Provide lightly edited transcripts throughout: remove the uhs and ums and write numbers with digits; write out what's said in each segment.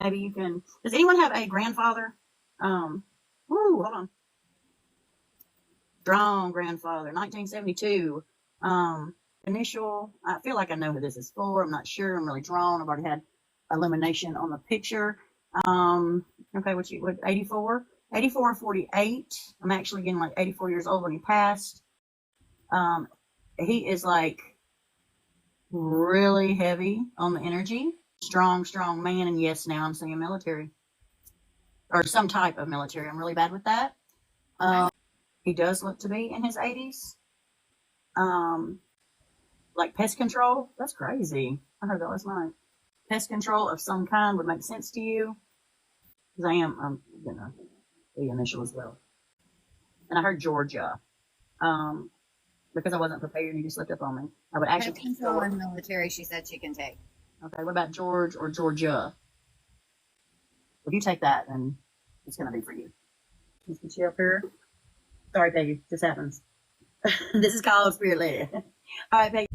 maybe you can. Does anyone have a grandfather? Hold on. Strong grandfather, 1972. Initial. I feel like I know who this is for. I'm not sure. I'm really drawn. I've already had illumination on the picture. Okay, what 84? 84 or 48. I'm actually getting like 84 years old when he passed. He is like really heavy on the energy. Strong man. And yes, now I'm saying military or some type of military. I'm really bad with that. He does look to be in his 80s. Like pest control. That's crazy. I heard that last night. Pest control of some kind would make sense to you. Because I'm gonna the initial as well. And I heard Georgia. Because I wasn't prepared and you just slipped up on me. I would actually pest control and military, she said she can take. Okay, what about George or Georgia? If you take that, then it's gonna be for you. Let's get you up here. Sorry, Peggy, this happens. This is called Spirit Lady. All right, Peggy.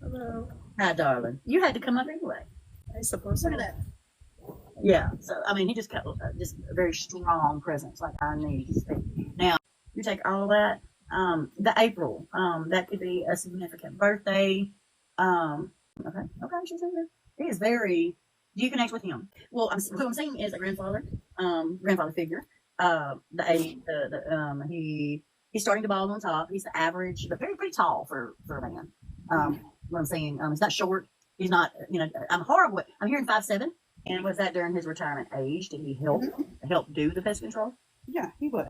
Hello. Hi, darling. You had to come up anyway. I suppose so. Look at that. Yeah. So I mean, he just got just a very strong presence, like I need. Now you take all that. The April. That could be a significant birthday. Okay. She's in there. He is very. Do you connect with him? Well, what I'm saying is a grandfather figure. He's starting to bald on top. He's the average, but pretty tall for a man. What I'm saying, he's not short. He's not, I'm horrible. I'm hearing 5'7". And was that during his retirement age? Did he help do the pest control? Yeah, he was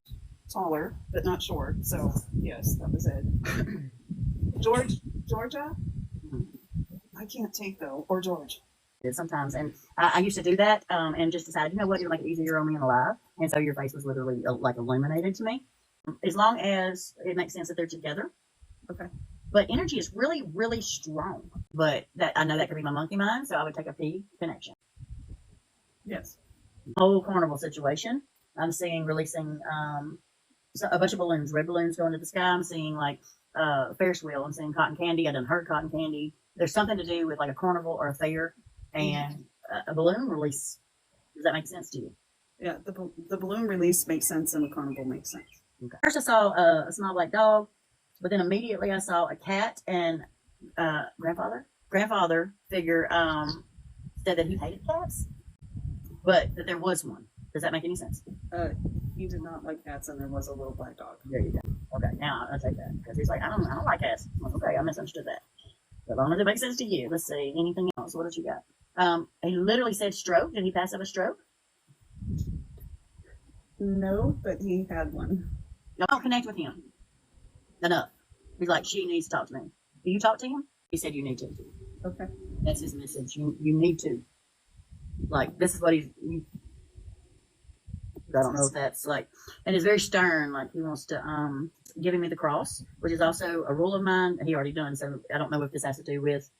taller, but not short. So yes, that was it. Georgia. I can't take though, or George. Sometimes, and I used to do that, and just decided, you know what, it'll make it easier on me and alive. And so your face was literally like illuminated to me, as long as it makes sense that they're together. Okay. But energy is really, really strong. But that I know that could be my monkey mind, so I would take a P connection. Yes. Whole carnival situation. I'm seeing releasing a bunch of balloons, red balloons going to the sky. I'm seeing like Ferris wheel. I'm seeing cotton candy. I done heard cotton candy. There's something to do with like a carnival or a fair and a balloon release. Does that make sense to you? Yeah, the balloon release makes sense and the carnival makes sense. Okay. First I saw a small black dog, but then immediately I saw a cat and grandfather figure said that he hated cats, but that there was one. Does that make any sense? He did not like cats, and there was a little black dog. There you go. Okay, now I'll take that because he's like, I don't like cats. I'm like, okay, I misunderstood that. But as long as it makes sense to you, let's see. Anything else? What did you got? He literally said stroke. Did he pass up a stroke? No, but he had one. No, I don't connect with him enough. He's like, she needs to talk to me. Do you talk to him? He said you need to. Okay. That's his message. You need to. Like, this is what I don't know if that's like, and it's very stern. Like he wants to giving me the cross, which is also a rule of mine. He already done, so I don't know if this has to do with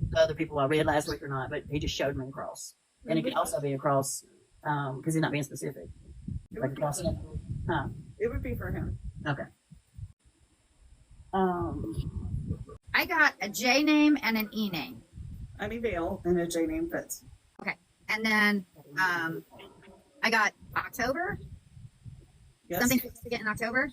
the other people I read last week or not. But he just showed me a cross, and it could also be a cross because he's not being specific. Like a cross. Huh? It would be for him. Okay. I got a J name and an E name. Any Vale and a J name fits. Okay. And then I got October. Yes. Something significant in October.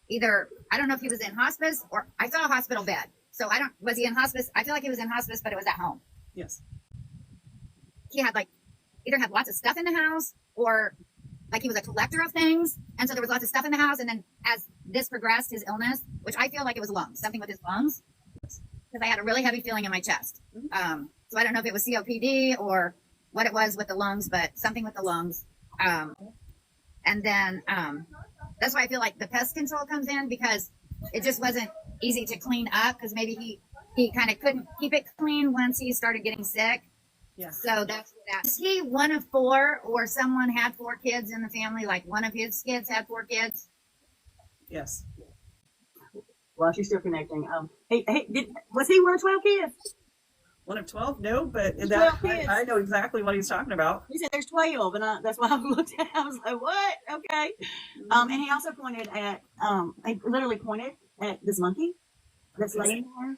Either, I don't know if he was in hospice or I saw a hospital bed. So was he in hospice? I feel like he was in hospice, but it was at home. Yes. He had either had lots of stuff in the house or like he was a collector of things. And so there was lots of stuff in the house. And then as this progressed, his illness, which I feel like it was lungs, something with his lungs, because I had a really heavy feeling in my chest. So I don't know if it was COPD or what it was with the lungs, but something with the lungs. And then that's why I feel like the pest control comes in, because it just wasn't easy to clean up, because maybe he kind of couldn't keep it clean once he started getting sick. Yeah. So that's that. Is he one of four, or someone had 4 kids in the family? Like one of his kids had 4 kids? Yes. Well, she's still connecting. Was he one of 12 kids? One of 12? No, but There's that 12 kids. I know exactly what he's talking about. He said there's 12, and that's why I looked at it. I was like, what? Okay. And he also pointed at, he literally pointed at this monkey that's laying there.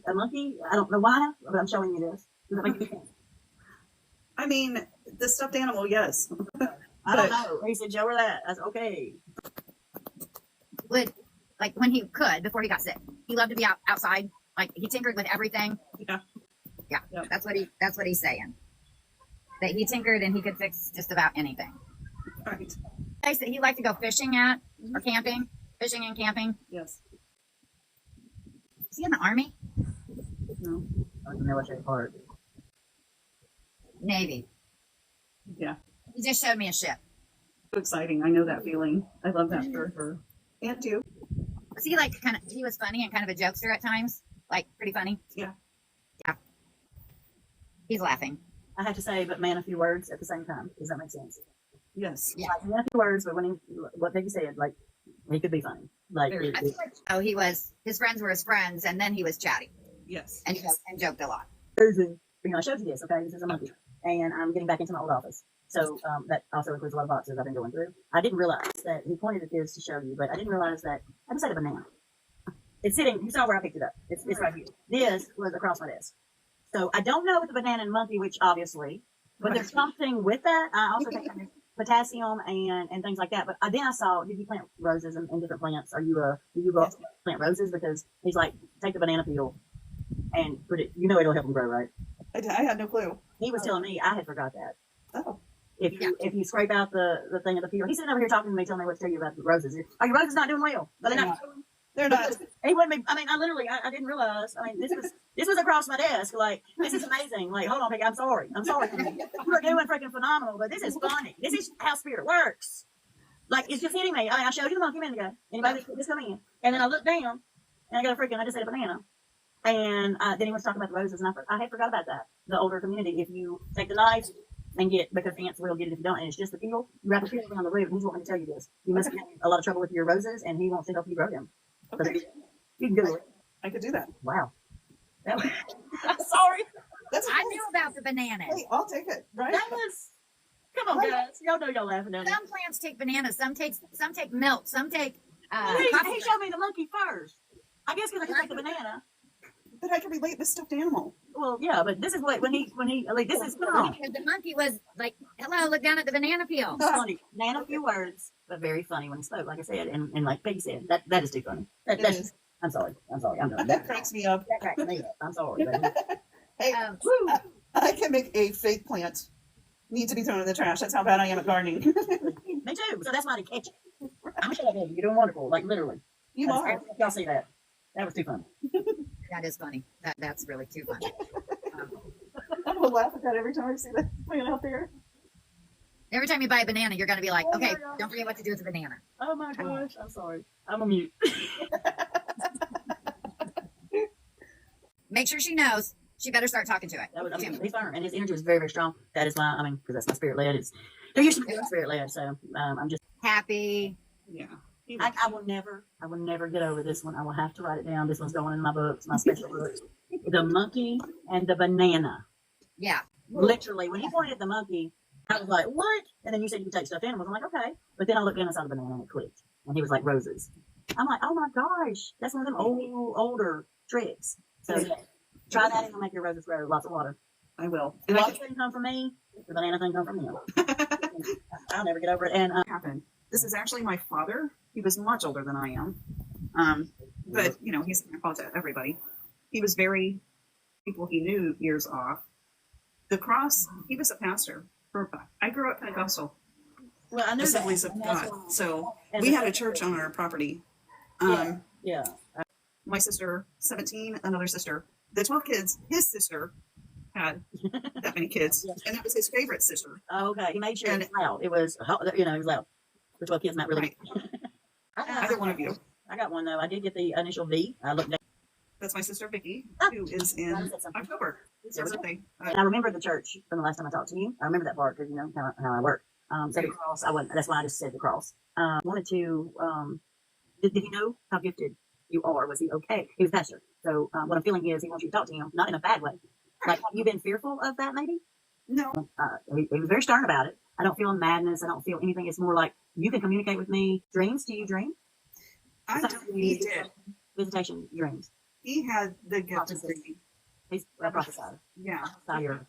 A monkey, I don't know why, but I'm showing you this. Does that make any sense? I mean, the stuffed animal, yes. I don't But- know. He said, show her that. I said, okay. Would, like, when he could, before he got sick, he loved to be outside. Like, he tinkered with everything. Yeah. Yeah. Yeah. That's what he's saying. That he tinkered and he could fix just about anything. Right. Place that he liked to go fishing at or camping. Fishing and camping. Yes. Is he in the Army? No. Like the military part. Navy. Yeah. He just showed me a ship. So exciting. I know that feeling. I love that for her. And you. Was he like he was funny and kind of a jokester at times? Like, pretty funny? Yeah. Yeah. He's laughing. I have to say, but man, a few words at the same time. Does that make sense? Yes. Yeah. Like, man, a few words, but when he, what Peggy said, like, he could be funny. Like, Very. I feel like his friends were his friends, and then he was chatty Yes. and joked a lot. Thursday. You know, I showed you this, okay? This is a monkey. And I'm getting back into my old office. So that also includes a lot of boxes I've been going through. I didn't realize that he pointed at this to show you, but I didn't realize that I just had a banana. It's sitting, you saw where I picked it up. It's right here. This was across my desk. So I don't know with the banana and monkey, which obviously, but there's something with that. I also think there's potassium and things like that. But then I saw, did you plant roses and different plants? Do you go plant roses? Because he's like, take the banana peel and put it, it'll help them grow, right? I had no clue. He was telling me, I had forgot that. Oh. If you scrape out the thing of the peel, he's sitting over here talking to me, telling me what to tell you about the roses. Are your roses not doing well? But they're not. They're not. He wouldn't be. I mean, I didn't realize. I mean, this was across my desk. Like, this is amazing. Like, hold on, Peggy, I'm sorry. You are doing freaking phenomenal, but this is funny. This is how spirit works. Like, it's just hitting me. I mean, I showed you the monkey a minute ago. Anybody just come in, and then I looked down, and I got I just ate a banana. And then he was talking about the roses, and I had forgot about that. The older community, if you take the knife and because ants will get it if you don't, and it's just the peel, you wrap the peel around the root, and he's wanting me to tell you this. You must be having a lot of trouble with your roses, and he wants to help you grow them. Okay. You can do it. I could do that. Wow. I'm sorry. That's I knew about the bananas. Hey, I'll take it. Right? That was. Come on, guys. Y'all know y'all laughing at me. Some plants take bananas. Some take milk. Some take He coffee. showed me the monkey first. I guess because I could take the banana. But I can relate this stuffed animal. Well, yeah, but this is what when he like this is come Because the monkey was like, "Hello, look down at the banana peel." funny. Nano few words, but very funny when he spoke. Like I said, and like Peggy said, that is too funny. It That's is. I'm sorry. I'm done. That cracks me up. That cracks me up. I'm sorry. Baby. Hey, Woo. I can make a fake plant need to be thrown in the trash. That's how bad I am at gardening. Me too. So that's why I didn't catch it. I'm sure you're doing wonderful. Like literally. You are. Y'all see that? That was too funny. That is funny. That's really too funny. I'm gonna laugh at that every time I see that plant out there. Every time you buy a banana, you're going to be like, Oh my "Okay, God. don't forget what to do with the banana." Oh my gosh. I'm sorry. I'm a mute. Make sure she knows. She better start talking to it. That was, I mean, he's firm, and his energy was very, very strong. That is why, I mean, because that's my spirit led. There used to be spirit led, so I'm just. Happy. Yeah. I will never get over this one. I will have to write it down. This one's going in my books, my special books. The monkey and the banana. Yeah. Literally, when he pointed at the monkey, I was like, what? And then you said you could take stuffed animals. I'm like, okay. But then I looked down and saw the banana and it clicked. And he was like, roses. I'm like, oh my gosh, that's one of them older tricks. So try that and it'll make your roses grow. Lots of water. I will. The And water thing come from me. The banana thing come from him. I'll never get over it. And happened. This is actually my father. He was much older than I am. But, he's a grandpa to everybody. He was very, people he knew years off. The cross, he was a pastor. I grew up Pentecostal, well, I knew that. Assemblies of And that's God. why- So and we the- had a church on our property. Yeah. My sister, 17, another sister. The 12 kids, his sister had that many kids. Yes. And that was his favorite sister. Oh, okay. He made sure And- it was loud. It was, it was loud. The 12 kids not really. Either one of you. I got one though. I did get the initial V. I looked down. That's my sister, Vicky, Oh. who is in I said something. October. It's her Yes. birthday. And I remember the church from the last time I talked to you. I remember that part because you know how I work. So the cross, I wasn't. That's why I just said the cross. Wanted to. Did he know how gifted you are? Was he okay? He was pastor. So what I'm feeling is he wants you to talk to him, not in a bad way. Like, have you been fearful of that? Maybe. No. He was very stern about it. I don't feel madness. I don't feel anything. It's more like you can communicate with me. Dreams? Do you dream? He did. Visitation dreams. He had the gift of Prophecy. dreaming. He's a prophesied. Yeah. Fire.